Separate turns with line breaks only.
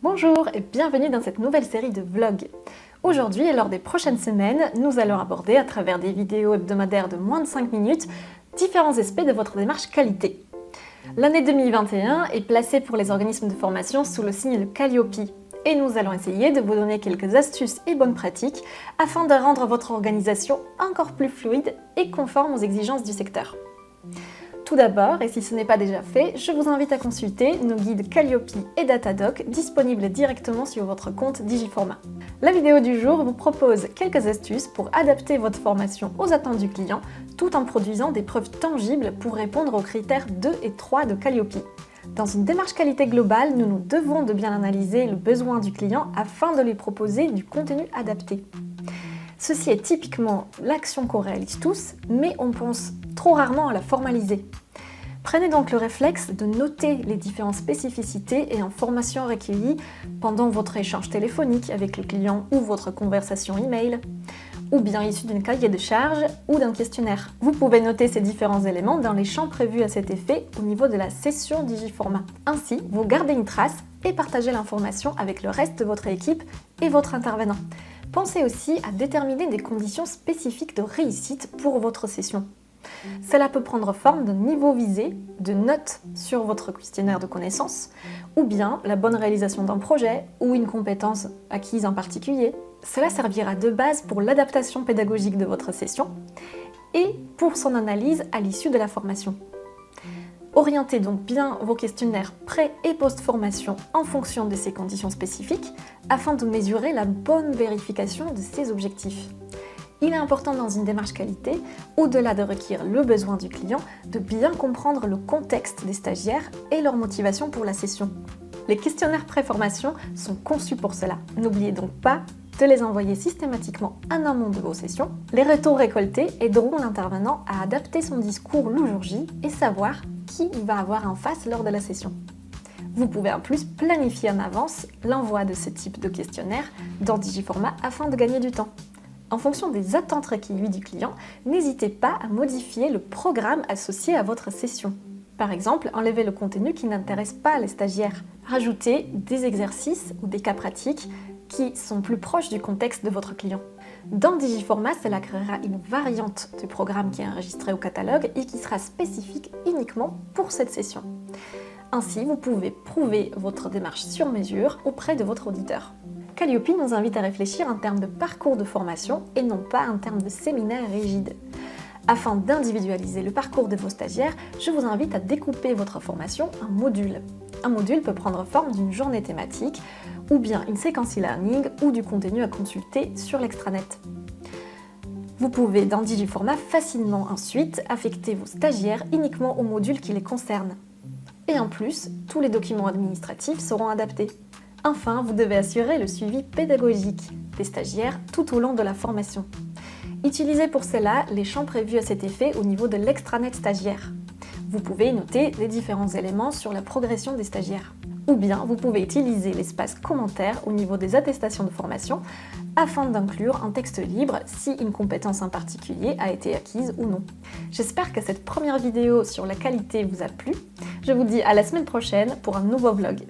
Bonjour et bienvenue dans cette nouvelle série de vlogs. Aujourd'hui et lors des prochaines semaines, nous allons aborder à travers des vidéos hebdomadaires de moins de 5 minutes différents aspects de votre démarche qualité. L'année 2021 est placée pour les organismes de formation sous le signe de Calliope et nous allons essayer de vous donner quelques astuces et bonnes pratiques afin de rendre votre organisation encore plus fluide et conforme aux exigences du secteur. Tout d'abord, et si ce n'est pas déjà fait, je vous invite à consulter nos guides Calliope et Datadoc disponibles directement sur votre compte Digiforma. La vidéo du jour vous propose quelques astuces pour adapter votre formation aux attentes du client tout en produisant des preuves tangibles pour répondre aux critères 2 et 3 de Calliope. Dans une démarche qualité globale, nous nous devons de bien analyser le besoin du client afin de lui proposer du contenu adapté. Ceci est typiquement l'action qu'on réalise tous, mais on pense trop rarement à la formaliser. Prenez donc le réflexe de noter les différentes spécificités et informations recueillies pendant votre échange téléphonique avec le client ou votre conversation email, ou bien issu d'une cahier de charge ou d'un questionnaire. Vous pouvez noter ces différents éléments dans les champs prévus à cet effet au niveau de la session Digiforma. Ainsi, vous gardez une trace et partagez l'information avec le reste de votre équipe et votre intervenant. Pensez aussi à déterminer des conditions spécifiques de réussite pour votre session. Cela peut prendre forme d'un niveau visé, de notes sur votre questionnaire de connaissances, ou bien la bonne réalisation d'un projet ou une compétence acquise en particulier. Cela servira de base pour l'adaptation pédagogique de votre session et pour son analyse à l'issue de la formation. Orientez donc bien vos questionnaires pré- et post-formation en fonction de ces conditions spécifiques afin de mesurer la bonne vérification de ces objectifs. Il est important dans une démarche qualité, au-delà de requérir le besoin du client, de bien comprendre le contexte des stagiaires et leur motivation pour la session. Les questionnaires pré-formation sont conçus pour cela. N'oubliez donc pas de les envoyer systématiquement en amont de vos sessions. Les retours récoltés aideront l'intervenant à adapter son discours le jour J et savoir qui il va avoir en face lors de la session. Vous pouvez en plus planifier en avance l'envoi de ce type de questionnaire dans Digiforma afin de gagner du temps. En fonction des attentes recueillies du client, n'hésitez pas à modifier le programme associé à votre session. Par exemple, enlevez le contenu qui n'intéresse pas les stagiaires. Rajoutez des exercices ou des cas pratiques qui sont plus proches du contexte de votre client. Dans Digiforma, cela créera une variante du programme qui est enregistré au catalogue et qui sera spécifique uniquement pour cette session. Ainsi, vous pouvez prouver votre démarche sur mesure auprès de votre auditeur. Calliope nous invite à réfléchir en termes de parcours de formation et non pas en termes de séminaire rigide. Afin d'individualiser le parcours de vos stagiaires, je vous invite à découper votre formation en modules. Un module peut prendre forme d'une journée thématique, ou bien une séquence e-learning ou du contenu à consulter sur l'extranet. Vous pouvez dans Digiforma facilement ensuite affecter vos stagiaires uniquement aux modules qui les concernent. Et en plus, tous les documents administratifs seront adaptés. Enfin, vous devez assurer le suivi pédagogique des stagiaires tout au long de la formation. Utilisez pour cela les champs prévus à cet effet au niveau de l'extranet stagiaire. Vous pouvez noter les différents éléments sur la progression des stagiaires. Ou bien, vous pouvez utiliser l'espace commentaires au niveau des attestations de formation afin d'inclure un texte libre si une compétence en particulier a été acquise ou non. J'espère que cette première vidéo sur la qualité vous a plu. Je vous dis à la semaine prochaine pour un nouveau vlog.